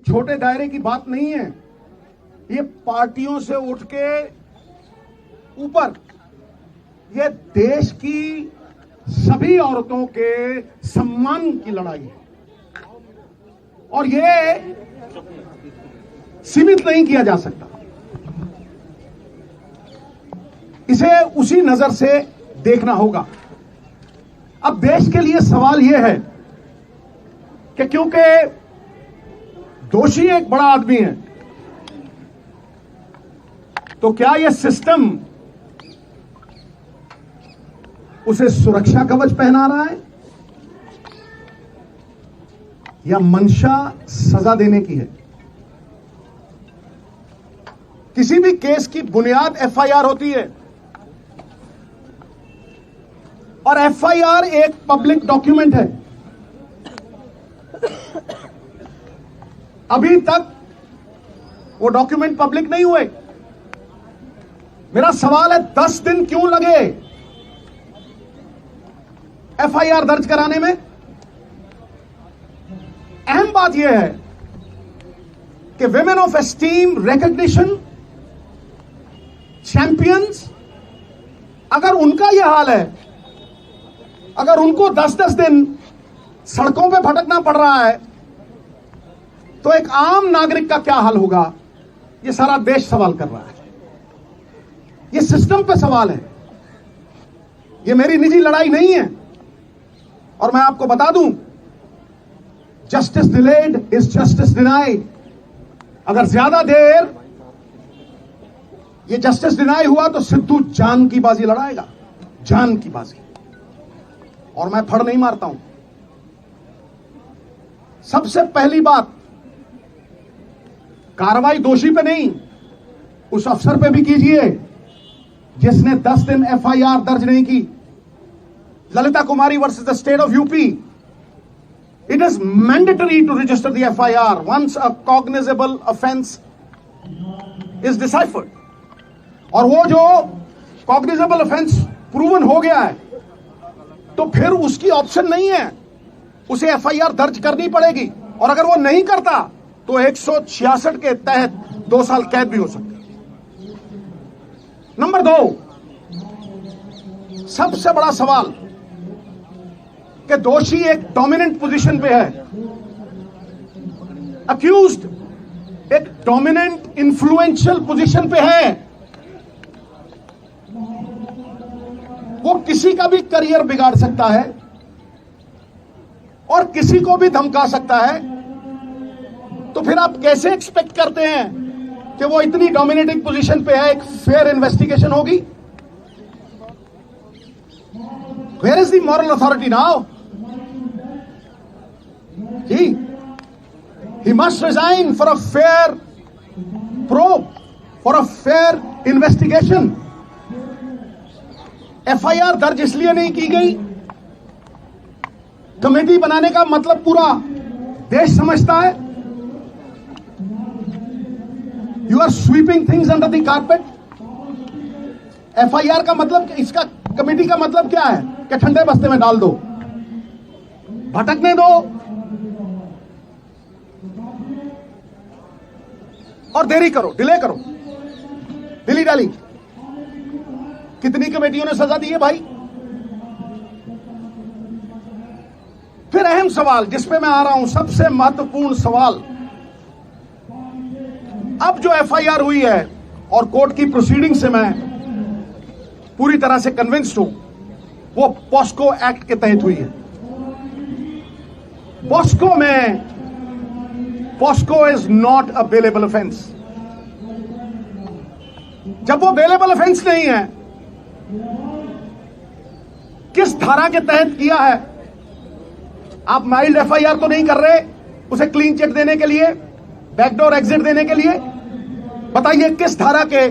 छोटे दायरे की बात नहीं है, ये पार्टियों से उठ के ऊपर ये देश की सभी औरतों के सम्मान की लड़ाई है और ये सीमित नहीं किया जा सकता। इसे उसी नजर से देखना होगा। अब देश के लिए सवाल यह है कि क्योंकि दोषी एक बड़ा आदमी है, तो क्या यह सिस्टम उसे सुरक्षा कवच पहना रहा है या मंशा सजा देने की है? किसी भी केस की बुनियाद एफआईआर होती है और एफआईआर एक पब्लिक डॉक्यूमेंट है। अभी तक वो डॉक्यूमेंट पब्लिक नहीं हुए। मेरा सवाल है 10 दिन क्यों लगे एफआईआर दर्ज कराने में? अहम बात यह है कि women of esteem, recognition, champions, अगर उनका यह हाल है, अगर उनको 10-10 दिन सड़कों पे भटकना पड़ रहा है, तो एक आम नागरिक का क्या हाल होगा? यह सारा देश सवाल कर रहा है। यह सिस्टम पे सवाल है। यह मेरी निजी लड़ाई नहीं है। और मैं आपको बता दूं, justice delayed is justice denied. अगर ज्यादा देर ये जस्टिस डिनाई हुआ तो सिद्धू जान की बाजी लड़ाएगा, जान की बाजी। और मैं फड़ नहीं मारता हूं। सबसे पहली बात, कार्रवाई दोषी पे नहीं, उस अफसर पे भी कीजिए जिसने 10 दिन एफआईआर दर्ज नहीं की। Lalita Kumari versus the state of UP, it is mandatory to register the FIR once a cognizable offense is deciphered. और वो जो cognizable offense proven हो गया है, तो फिर उसकी ऑप्शन नहीं है, उसे FIR दर्ज करनी पड़ेगी। और अगर वो नहीं करता तो 166 के तहत 2 साल कैद भी हो सकती है। नंबर 2, सबसे बड़ा सवाल कि दोषी एक डोमिनेंट पोजीशन पे है, अक्यूज्ड एक डोमिनेंट इंफ्लुएंशियल पोजीशन पे है। वो किसी का भी करियर बिगाड़ सकता है और किसी को भी धमका सकता है। तो फिर आप कैसे एक्सपेक्ट करते हैं कि वो इतनी डोमिनेटिंग पोजीशन पे है, एक फेयर इन्वेस्टिगेशन होगी? Where is the moral authority now? He must resign for a fair probe, for a fair investigation. FIR दर्ज इसलिए नहीं की गई, कमेटी बनाने का मतलब पूरा देश समझता है। You are sweeping things under the carpet. FIR का मतलब, इसका कमेटी का मतलब क्या है? कि ठंडे बस्ते में डाल दो, भटकने दो और देरी करो, डिले करो, दिली डाली। कितनी कमेटियों ने सजा दी है भाई? फिर अहम सवाल जिस पे मैं आ रहा हूं, सबसे महत्वपूर्ण सवाल, अब जो एफआईआर हुई है और कोर्ट की प्रोसीडिंग से मैं पूरी तरह से कन्विंस्ड हूं, वो पॉस्को एक्ट के तहत हुई है। पॉस्को में, POCSO is not a bailable offence. जब वो बेलेबल ऑफेंस नहीं है, किस धारा के तहत किया है? आप माइल्ड एफआईआर तो नहीं कर रहे उसे क्लीन चिट देने के लिए, बैकडोर एग्जिट देने के लिए। बताइए किस धारा के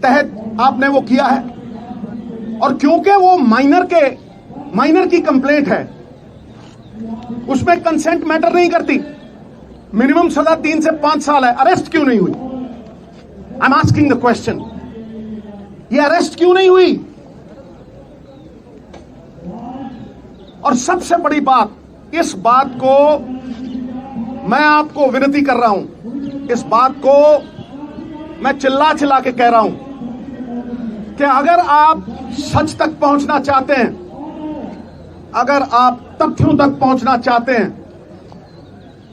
तहत आपने वो किया है? और क्योंकि वो माइनर की कंप्लेंट है, उसमें कंसेंट मैटर नहीं करती। मिनिमम सजा 3 से 5 साल है। अरेस्ट क्यों नहीं हुई? I am asking the question. ये अरेस्ट क्यों नहीं हुई? और सबसे बड़ी बात, इस बात को मैं आपको विनती कर रहा हूं, इस बात को मैं चिल्ला चिल्ला के कह रहा हूं कि अगर आप सच तक पहुंचना चाहते हैं, अगर आप तथ्यों तक पहुंचना चाहते हैं,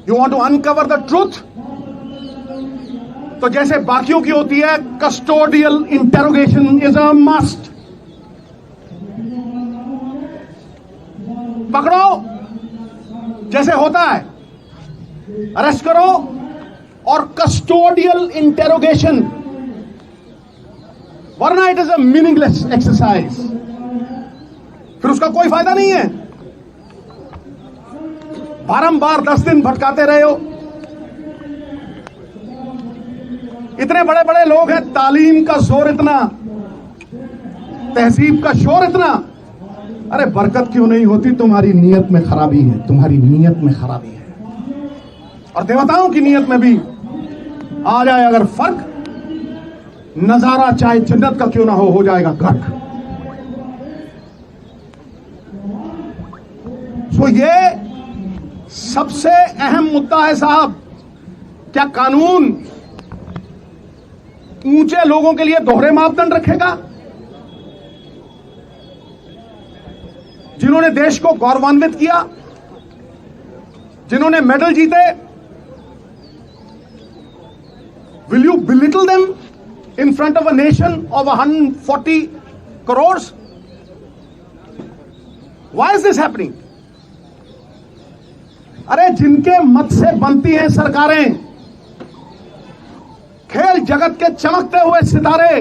you want to uncover the truth, तो जैसे बाकियों की होती है, custodial interrogation is a must. पकड़ो जैसे होता है, अरेस्ट करो और कस्टोडियल इंटेरोगेशन, वरना it is a meaningless exercise, फिर उसका कोई फायदा नहीं है। बारंबार 10 दिन भटकाते रहे हो, इतने बड़े बड़े लोग हैं, तालीम का जोर इतना, तहजीब का शोर इतना, अरे बरकत क्यों नहीं होती? तुम्हारी नीयत में खराबी है, तुम्हारी नीयत में खराबी है। और देवताओं की नीयत में भी आ जाए अगर फर्क, नजारा चाहे जन्नत का क्यों ना हो जाएगा गर्क। तो ये सबसे अहम मुद्दा है साहब। क्या कानून ऊंचे लोगों के लिए दोहरे मापदंड रखेगा? जिन्होंने देश को गौरवान्वित किया, जिन्होंने मेडल जीते, will you belittle them in front of a nation of 140 crores? Why is this happening? अरे जिनके मत से बनती हैं सरकारें, खेल जगत के चमकते हुए सितारे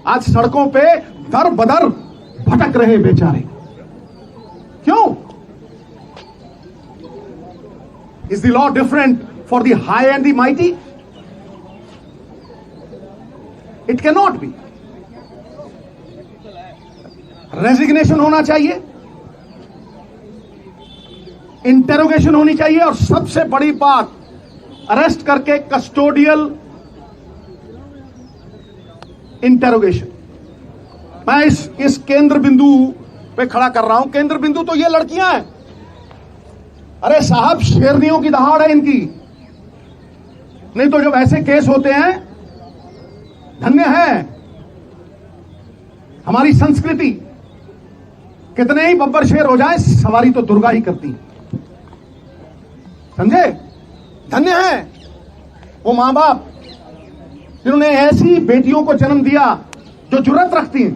आज सड़कों पे दर बदर भटक रहे बेचारे। क्यों? Is the law different for the high and the mighty? It cannot be. Resignation होना चाहिए, इंटेरोगेशन होनी चाहिए, और सबसे बड़ी बात, अरेस्ट करके कस्टोडियल इंटेरोगेशन। मैं इस केंद्र बिंदु पे खड़ा कर रहा हूं। केंद्र बिंदु तो ये लड़कियां हैं। अरे साहब, शेरनियों की दहाड़ है इनकी। नहीं तो जब ऐसे केस होते हैं, धन्य है हमारी संस्कृति, कितने ही बब्बर शेर हो जाए, सवारी तो दुर्गा ही करती, समझे? धन्य है वो मां बाप जिन्होंने ऐसी बेटियों को जन्म दिया जो जुर्रत रखती हैं,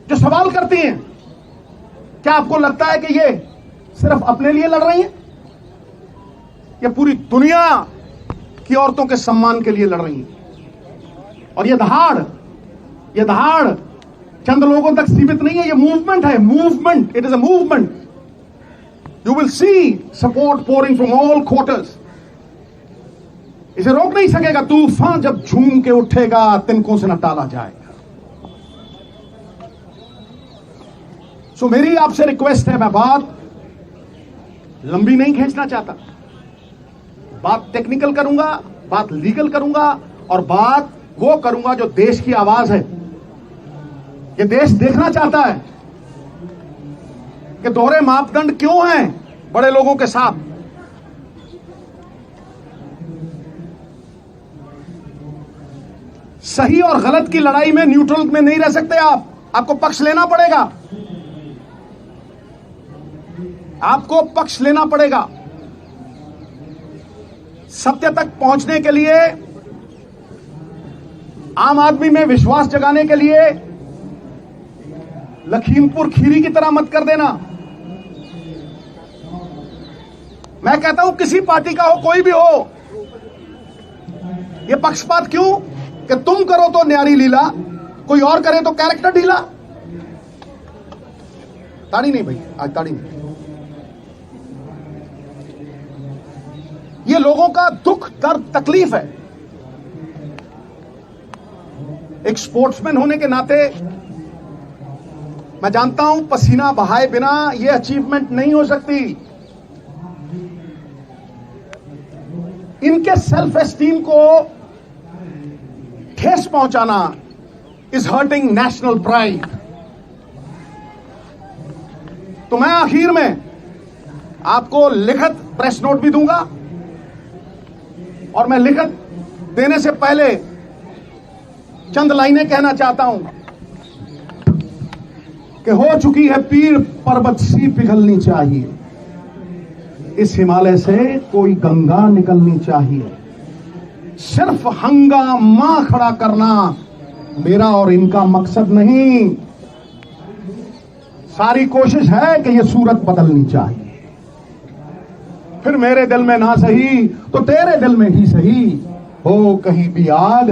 जो सवाल करती हैं। क्या आपको लगता है कि ये सिर्फ अपने लिए लड़ रही हैं? ये पूरी दुनिया की औरतों के सम्मान के लिए लड़ रही हैं। और ये दहाड़ चंद लोगों तक सीमित नहीं है, ये मूवमेंट है, movement, it is a movement. You will see support pouring from all quarters. इसे रोक नहीं सकेगा तूफान, जब झूम के उठेगा तिनकों से न टाला जाएगा। सो मेरी आपसे रिक्वेस्ट है, मैं बात लंबी नहीं खींचना चाहता, बात टेक्निकल करूंगा, बात लीगल करूंगा, और बात वो करूंगा जो देश की आवाज है। ये देश देखना चाहता है कि दोहरे मापदंड क्यों हैं बड़े लोगों के साथ। सही और गलत की लड़ाई में न्यूट्रल में नहीं रह सकते आप, आपको पक्ष लेना पड़ेगा, आपको पक्ष लेना पड़ेगा। सत्य तक पहुंचने के लिए, आम आदमी में विश्वास जगाने के लिए लखीमपुर खीरी की तरह मत कर देना। मैं कहता हूं किसी पार्टी का हो, कोई भी हो, यह पक्षपात क्यों कि तुम करो तो न्यारी लीला, कोई और करे तो कैरेक्टर ढीला। ताड़ी नहीं भाई, आज ताड़ी नहीं। ये लोगों का दुख, दर्द, तकलीफ है। एक स्पोर्ट्समैन होने के नाते मैं जानता हूं पसीना बहाए बिना यह अचीवमेंट नहीं हो सकती। इनके सेल्फ एस्टीम को ठेस पहुंचाना इज हर्टिंग नेशनल प्राइड। तो मैं आखिर में आपको लिखित प्रेस नोट भी दूंगा, और मैं लिखित देने से पहले चंद लाइनें कहना चाहता हूं कि हो चुकी है पीर पर्वत सी पिघलनी चाहिए, इस हिमालय से कोई गंगा निकलनी चाहिए। सिर्फ हंगामा खड़ा करना मेरा और इनका मकसद नहीं, सारी कोशिश है कि यह सूरत बदलनी चाहिए। फिर मेरे दिल में ना सही तो तेरे दिल में ही सही, हो कहीं भी आग,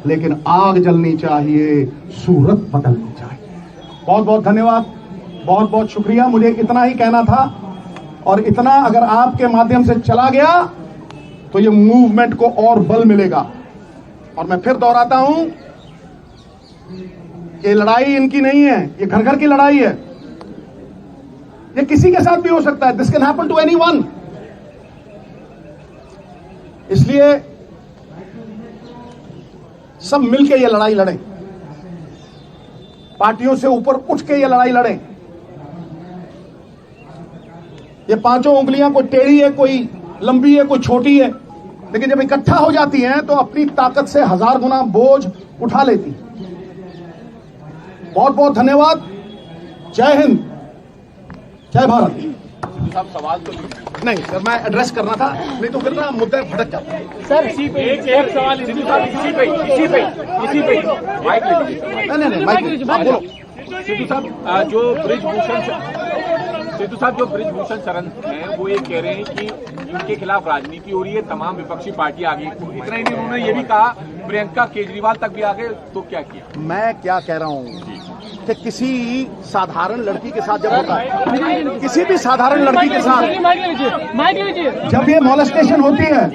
लेकिन आग जलनी चाहिए, सूरत बदलनी चाहिए। बहुत बहुत धन्यवाद, बहुत बहुत शुक्रिया। मुझे इतना ही कहना था, और इतना अगर आपके माध्यम से चला गया तो ये मूवमेंट को और बल मिलेगा। और मैं फिर दोहराता हूं, ये लड़ाई इनकी नहीं है, ये घर घर की लड़ाई है। ये किसी के साथ भी हो सकता है, this can happen to anyone. इसलिए सब मिलकर ये लड़ाई लड़ें, पार्टियों से ऊपर उठ के ये लड़ाई लड़ें। ये पांचों उंगलियां कोई टेढ़ी है, कोई लंबी है, कोई छोटी है, लेकिन जब इकट्ठा हो जाती हैं तो अपनी ताकत से 1000 गुना बोझ उठा लेती। बहुत बहुत धन्यवाद। जय हिंद, जय भारत। साहब सवाल तो नहीं सर, मैं एड्रेस करना था, नहीं तो फिर ना मुद्दे भटक जाते हैं। सर एक सवाल सिद्धू साहब इसी पे माइक ले लीजिए। नहीं माइक आप बोलो। सिद्धू साहब जो ब्रिजभूषण शरण हैं वो ये कह रहे हैं कि उनके खिलाफ राजनीति हो रही है, तमाम विपक्षी पार्टी आ गई। इतना ही नहीं, उन्होंने ये भी कहा प्रियंका केजरीवाल तक भी आ गए, तो क्या किया? मैं क्या कह रहा हूं कि किसी साधारण लड़की के साथ जब होता है, किसी भी साधारण लड़की के साथ जब ये मॉलेस्टेशन होती है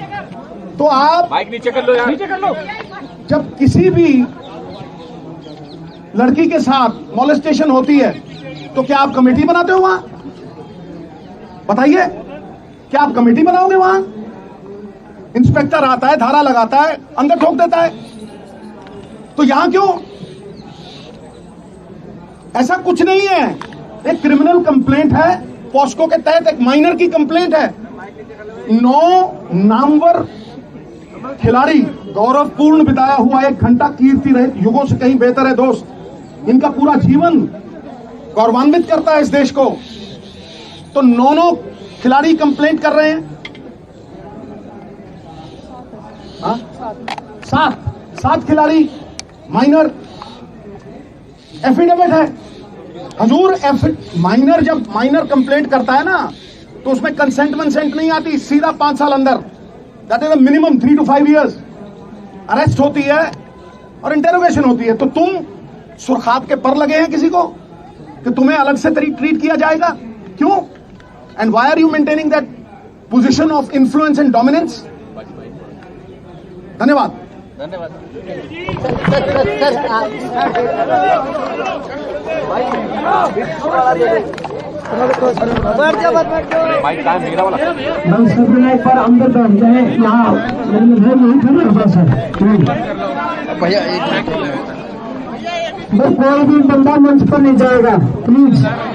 तो आप माइक नीचे कर लो यार, नीचे कर लो। जब किसी भी लड़की के साथ मॉलेस्टेशन होती है तो क्या आप कमेटी बनाते हो वहां? बताइए, क्या आप कमेटी बनाओगे वहां? इंस्पेक्टर आता है, धारा लगाता है, अंदर ठोक देता है। तो यहां क्यों? ऐसा कुछ नहीं है, एक क्रिमिनल कंप्लेंट है, पॉस्को के तहत एक माइनर की कंप्लेंट है। 9 नामवर खिलाड़ी गौरवपूर्ण बिताया हुआ 1 घंटा कीर्ति रहित युगों से कहीं बेहतर है दोस्त। इनका पूरा जीवन गौरवान्वित करता है इस देश को। तो 9 खिलाड़ी कंप्लेंट कर रहे हैं। हाँ? 7 खिलाड़ी माइनर एफिडेविट है। हजूर, माइनर जब माइनर कंप्लेंट करता है ना तो उसमें कंसेंट नहीं आती, सीधा 5 साल अंदर, that is minimum 3 to 5 years arrest होती है और इंटेरोगेशन होती है। तो तुम सुरखात के पर लगे हैं किसी को कि तुम्हें अलग से ट्रीट किया जाएगा? क्यों? And why are you maintaining that position of influence and dominance? धन्यवाद। माइक कहाँ है? मेरा वाला। एक बार अंदर बैठ जाए यहाँ, भैया एक कोई भी बंदा मंच पर नहीं जाएगा प्लीज।